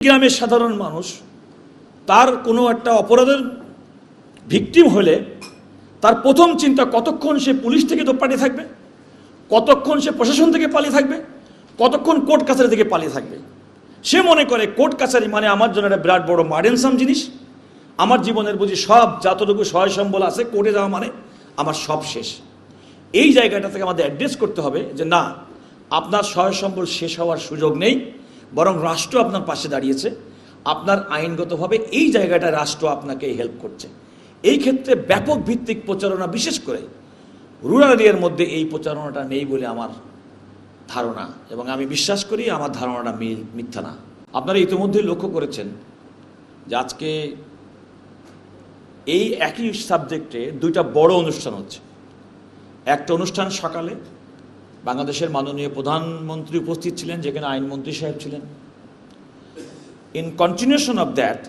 গ্রামের সাধারণ মানুষ তার কোনো একটা অপরাধের ভিকটিম হলে তার প্রথম চিন্তা কতক্ষণ সে পুলিশ থেকে পালিয়ে থাকবে, কতক্ষণ সে প্রশাসন থেকে পালিয়ে থাকবে, কতক্ষণ কোর্ট কাছারি থেকে পালিয়ে থাকবে। সে মনে করে কোর্ট কাছারি মানে আমার জন্য একটা বিরাট বড় মার্ডেনসাম জিনিস, আমার জীবনের বুঝি সব যতটুকু সহায় সম্বল আছে কোর্টে যাওয়া মানে আমার সব শেষ। এই জায়গাটা থেকে আমাদের অ্যাড্রেস করতে হবে যে না, আপনার সহায় সম্বল শেষ হওয়ার সুযোগ নেই, বরং রাষ্ট্র আপনার পাশে দাঁড়িয়েছে। আপনার আইনগতভাবে এই জায়গাটা রাষ্ট্র আপনাকে হেল্প করছে। এই ক্ষেত্রে ব্যাপক ভিত্তিক প্রচারণা, বিশেষ করে রুরাল এরিয়ার মধ্যে এই প্রচারণাটা নেই বলে আমার ধারণা, এবং আমি বিশ্বাস করি আমার ধারণাটা মিথ্যা না। আপনারা ইতিমধ্যেই লক্ষ্য করেছেন যে আজকে এই একই সাবজেক্টে দুইটা বড় অনুষ্ঠান হচ্ছে। একটা অনুষ্ঠান সকালে বাংলাদেশের মাননীয় প্রধানমন্ত্রী উপস্থিত ছিলেন, যেখানে আইনমন্ত্রী সাহেব ছিলেন। ইন কন্টিনিউশন অফ দ্যাট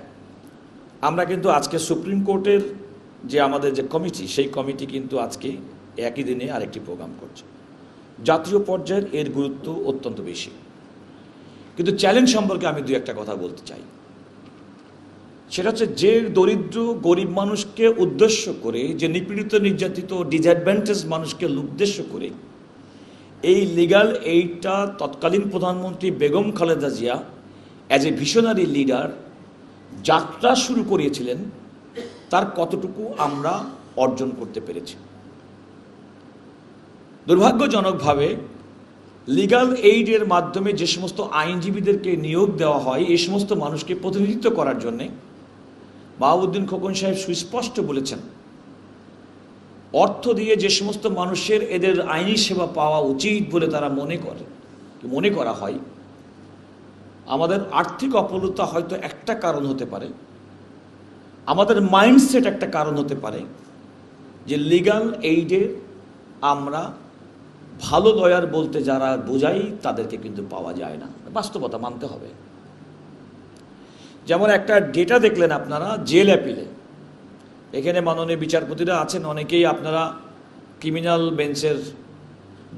আমরা কিন্তু আজকে সুপ্রিম কোর্টের যে আমাদের যে কমিটি, সেই কমিটি কিন্তু আজকে একই দিনে আরেকটি প্রোগ্রাম করছে। জাতীয় পর্যায়ের এর গুরুত্ব অত্যন্ত বেশি, কিন্তু চ্যালেঞ্জ সম্পর্কে আমি দুই একটা কথা বলতে চাই। সেটা হচ্ছে যে দরিদ্র গরিব মানুষকে উদ্দেশ্য করে, যে নিপীড়িত নির্যাতিত ডিসঅ্যাডভান্টেজ মানুষকে উদ্দেশ্য করে এই লিগ্যাল এইডটা তৎকালীন প্রধানমন্ত্রী Begum Khaleda Zia as a visionary leader যাত্রা শুরু করিয়েছিলেন, তার কতটুকু আমরা অর্জন করতে পেরেছি। দুর্ভাগ্যজনকভাবে লিগ্যাল এইডের মাধ্যমে যে সমস্ত আইনজীবীদেরকে নিয়োগ দেওয়া হয় এই সমস্ত মানুষকে প্রতিনিধিত্ব করার জন্যে বাহাউদ্দিন খোকন সাহেব সুস্পষ্ট বলেছেন, অর্থ দিয়ে যে সমস্ত মানুষের এদের আইনি সেবা পাওয়া উচিত বলে তারা মনে করা হয়, আমাদের আর্থিক অপলতা হয়তো একটা কারণ হতে পারে, আমাদের মাইন্ডসেট একটা কারণ হতে পারে, যে লিগ্যাল এইডে আমরা ভালো লয়ার বলতে যারা বোঝাই তাদেরকে কিন্তু পাওয়া যায় না। বাস্তবতা মানতে হবে। যেমন একটা ডেটা দেখলেন আপনারা জেল অ্যাপিলে, এখানে মাননীয় বিচারপতিরা আছেন, অনেকেই আপনারা ক্রিমিনাল বেঞ্চের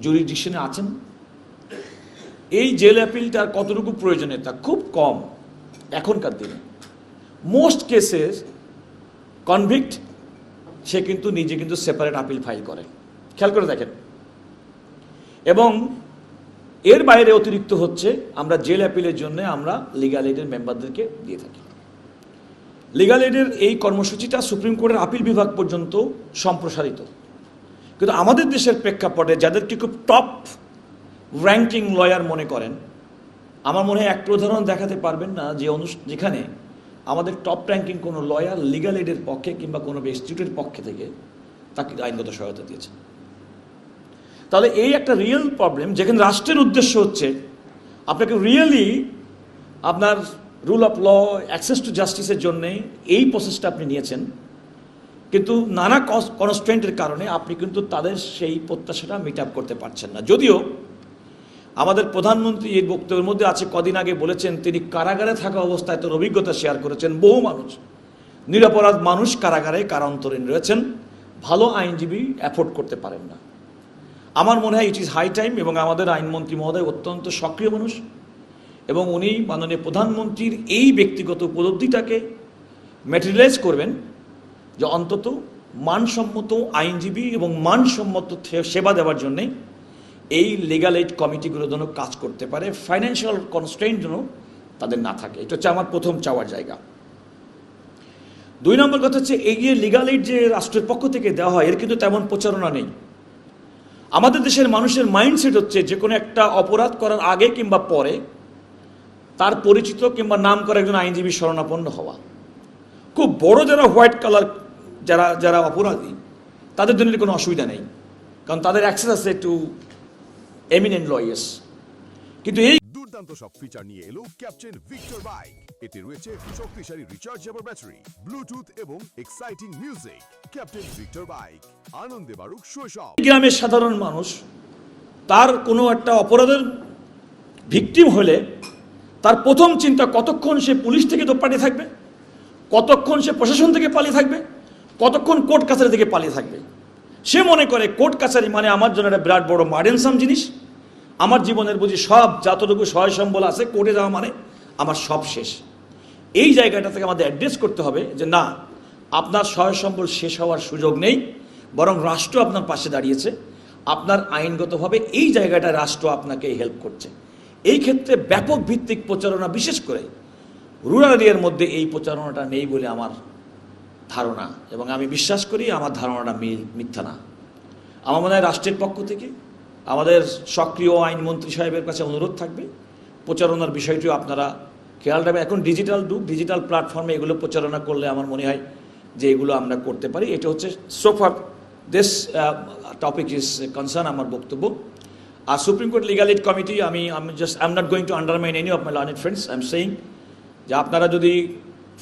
জুরিডিকশনে আছেন। এই জেল অ্যাপিলটার কতটুকু প্রয়োজনীয়তা খুব কম এখনকার দিনে। মোস্ট কেসেস কনভিক্ট সে কিন্তু নিজে কিন্তু সেপারেট আপিল ফাইল করে, খেয়াল করে দেখেন। এবং এর বাইরে অতিরিক্ত হচ্ছে আমরা জেল অ্যাপিলের জন্য আমরা লিগ্যাল এইডের মেম্বারদেরকে দিয়ে থাকি। লিগ্যাল এইডের এই কর্মসূচিটা সুপ্রিম কোর্টের আপিল বিভাগ পর্যন্ত সম্প্রসারিত, কিন্তু আমাদের দেশের প্রেক্ষাপটে যাদেরকে খুব টপ র্যাঙ্কিং লয়ার মনে করেন, আমার মনে হয় একটা উদাহরণ দেখাতে পারবেন না যেখানে আমাদের টপ র্যাঙ্কিং কোনো লয়ার লিগ্যাল এইডের পক্ষে কিংবা কোনো ইনস্টিটিউটের পক্ষে থেকে তাকে আইনগত সহায়তা দিয়েছে। তাহলে এই একটা রিয়েল প্রবলেম, যেখানে রাষ্ট্রের উদ্দেশ্য হচ্ছে আপনাকে রিয়েলি আপনার rule of law, access to জাস্টিসের জন্যে এই প্রসেসটা আপনি নিয়েছেন, কিন্তু নানা কনস্ট্রেন্টের কারণে আপনি কিন্তু তাদের সেই প্রত্যাশাটা মিট আপ করতে পারছেন না। যদিও আমাদের প্রধানমন্ত্রী এই বক্তব্যের মধ্যে আছে, কদিন আগে বলেছেন তিনি কারাগারে থাকা অবস্থায় তার অভিজ্ঞতা শেয়ার করেছেন। বহু মানুষ, নিরপরাধ মানুষ কারাগারে কারান্তরীণ রয়েছেন, ভালো আইনজীবী অ্যাফোর্ড করতে পারেন না। আমার মনে হয় ইট ইজ হাই টাইম, এবং আমাদের আইনমন্ত্রী মহোদয় অত্যন্ত সক্রিয় মানুষ, এবং উনি মাননীয় প্রধানমন্ত্রীর এই ব্যক্তিগত উপলব্ধিটাকে ম্যাটেরিয়ালাইজ করবেন যে অন্তত মানসম্মত আইনজীবী এবং মানসম্মত সেবা দেওয়ার জন্যে এই লিগ্যাল এইড কমিটিগুলো যেন কাজ করতে পারে, ফাইন্যান্সিয়াল কনস্ট্রেইন্ট যেন তাদের না থাকে। এটা হচ্ছে আমার প্রথম চাওয়ার জায়গা। দুই নম্বর কথা হচ্ছে, এই যে লিগ্যাল এইড যে রাষ্ট্রের পক্ষ থেকে দেওয়া হয় এর কিন্তু তেমন প্রচারণা নেই। আমাদের দেশের মানুষের মাইন্ডসেট হচ্ছে যে কোনো একটা অপরাধ করার আগে কিংবা পরে তার পরিচিত কিংবা নাম করা একজন আইনজীবী শরণাপন্ন হওয়া। খুব বড় যারা হোয়াইট কালার যারা অপরাধী তাদের জন্য কোনো অসুবিধা নেই, কারণ তাদের অ্যাক্সেস আছে টু এমিনেন্ট লয়ার্স। কিন্তু এই দুর্দান্ত সব ফিচার নিয়ে এলো ক্যাপ্টেন ভিক্টর বাইক। এতে রয়েছে শক্তিশালী রিচার্জেবল ব্যাটারি, ব্লুটুথ এবং exciting music. Captain Victor bike, আনন্দে বাড়ুক শৈশব। গ্রামের সাধারণ মানুষ তার কোনো একটা অপরাধের ভিকটিম হলে তার প্রথম চিন্তা কতক্ষণ সে পুলিশ থেকে পালিয়ে থাকবে, কতক্ষণ সে প্রশাসন থেকে পালিয়ে থাকবে, কতক্ষণ কোর্ট কাছারি থেকে পালিয়ে থাকবে। সে মনে করে কোর্ট কাছারি মানে আমার জন্য একটা বিরাট বড় মার্ডেনসাম জিনিস, আমার জীবনের বুঝি সব যতটুকু সহায় সম্বল আছে কোর্টে যাওয়া মানে আমার সব শেষ। এই জায়গাটা থেকে আমাদের অ্যাড্রেস করতে হবে যে না, আপনার সহায় সম্বল শেষ হওয়ার সুযোগ নেই, বরং রাষ্ট্র আপনার পাশে দাঁড়িয়েছে। আপনার আইনগতভাবে এই জায়গাটা রাষ্ট্র আপনাকে হেল্প করছে। এই ক্ষেত্রে ব্যাপক ভিত্তিক প্রচারণা, বিশেষ করে রুরাল এরিয়ার মধ্যে এই প্রচারণাটা নেই বলে আমার ধারণা, এবং আমি বিশ্বাস করি আমার ধারণাটা মিথ্যা না। আমার মনে হয় রাষ্ট্রের পক্ষ থেকে আমাদের সক্রিয় আইনমন্ত্রী সাহেবের কাছে অনুরোধ থাকবে, প্রচারণার বিষয়টিও আপনারা খেয়াল রাখবেন। এখন ডিজিটাল যুগ, ডিজিটাল প্ল্যাটফর্মে এগুলো প্রচারণা করলে আমার মনে হয় যে এগুলো আমরা করতে পারি। এটা হচ্ছে সোফার দিস টপিক ইজ কনসার্ন আমার বক্তব্য। আর Supreme Court legal aid committee, আমি I am not going to undermine any of my learned friends. I am saying যে আপনারা যদি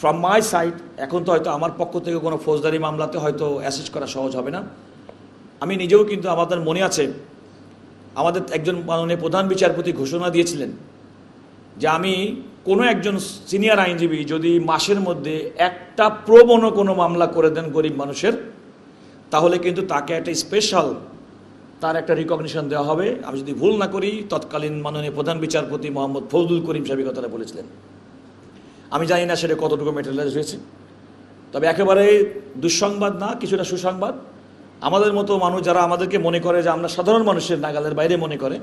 ফ্রম মাই সাইড, এখন তো হয়তো আমার পক্ষ থেকে কোনো ফৌজদারি মামলাতে হয়তো অ্যাসিস্ট করা সহজ হবে না। আমি নিজেও কিন্তু আমাদের মনে আছে, আমাদের একজন মাননীয় প্রধান বিচারপতি ঘোষণা দিয়েছিলেন যে আমি কোনো একজন সিনিয়র আইনজীবী যদি মাসের মধ্যে একটা প্রো বোনো কোনো মামলা করে দেন গরিব মানুষের, তাহলে কিন্তু তাকে একটা স্পেশাল তার একটা রিকগনিশন দেওয়া হবে। আমি যদি ভুল না করি, তৎকালীন মাননীয় প্রধান বিচারপতি মোহাম্মদ ফজলুল করিম সাহেব কথাটা বলেছিলেন। আমি জানি না সেটা কতটুকু ম্যাটেরিয়ালাইজ হয়েছে, তবে একেবারে দুঃসংবাদ না, কিছুটা সুসংবাদ। আমাদের মতো মানুষ যারা আমাদেরকে মনে করে যে আমরা সাধারণ মানুষের নাগালের বাইরে মনে করে,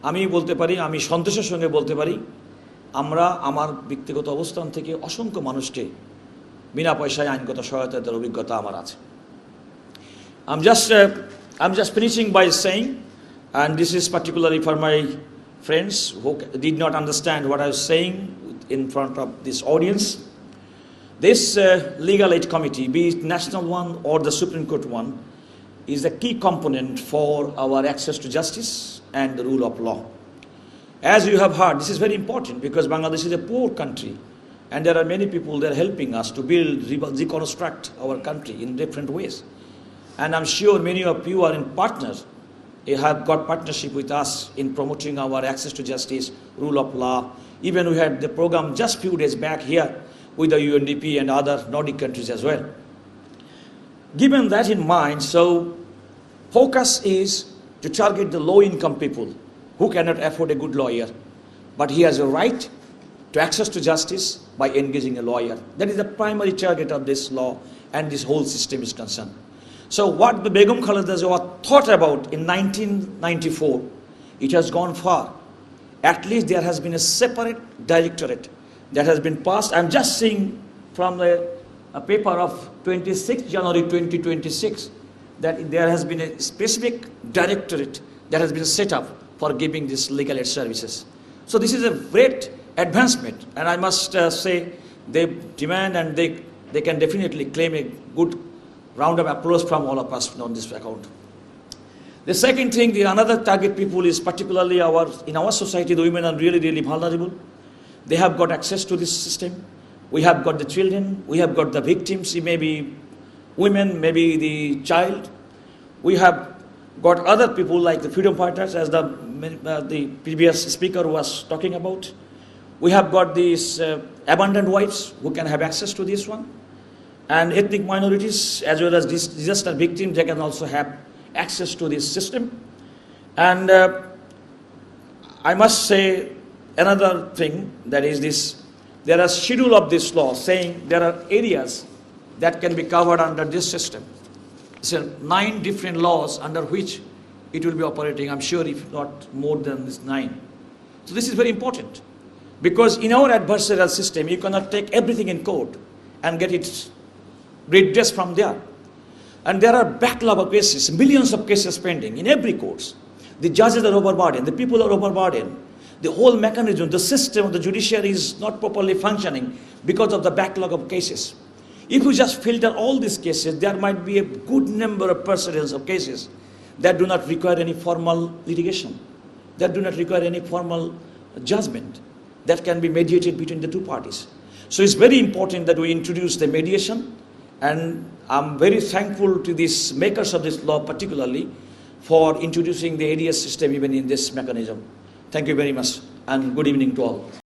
আমি বলতে পারি, আমি সন্তোষের সঙ্গে বলতে পারি, আমরা আমার ব্যক্তিগত অবস্থান থেকে অসংখ্য মানুষকে বিনা পয়সায় আইনগত সহায়তা দেওয়ার অভিজ্ঞতা আমার আছে। I'm just finishing by saying, and this is particularly for my friends who did not understand what I was saying in front of this audience. This legal aid committee, be it national one or the Supreme Court one, is a key component for our access to justice and the rule of law. As you have heard, this is very important because Bangladesh is a poor country and there are many people that are helping us to build, reconstruct our country in different ways. And I'm sure many of you are in partners. You have got partnership with us in promoting our access to justice, rule of law. Even we had the program just few days back here with the UNDP and other Nordic countries as well. Given that in mind, so focus is to target the low-income people who cannot afford a good lawyer, but he has a right to access to justice by engaging a lawyer. That is the primary target of this law, and this whole system is concerned. So what the Begum Khaleda Zia thought about in 1994, it has gone far. At least there has been a separate directorate that has been passed. I'm just seeing from a paper of 26 January 2026 that there has been a specific directorate that has been set up for giving this legal aid services. So this is a great advancement, and I must say they demand and they can definitely claim a good round of applause from all of us on this account. The second thing, the another target people is particularly in our society, the women are really, really vulnerable. They have got access to this system. We have got the children, we have got the victims, it may be women, maybe the child. We have got other people like the freedom fighters, as the previous speaker was talking about. We have got these abandoned wives who can have access to this one. And ethnic minorities as well as disaster victims, they can also have access to this system. And I must say another thing, that is this, there are schedule of this law saying there are areas that can be covered under this system. So 9 different laws under which it will be operating, I'm sure if not more than this 9. So this is very important, because in our adversarial system you cannot take everything in court and get it redress from there. And there are backlog of cases, millions of cases pending in every court. The judges are overburdened, the people are overburdened. The whole mechanism, the system of the judiciary is not properly functioning because of the backlog of cases. If we just filter all these cases, there might be a good number of precedents of cases that do not require any formal litigation, that do not require any formal judgment, that can be mediated between the two parties. So it's very important that we introduce the mediation. And I'm very thankful to these makers of this law particularly for introducing the ADS system even in this mechanism. Thank you very much and good evening to all.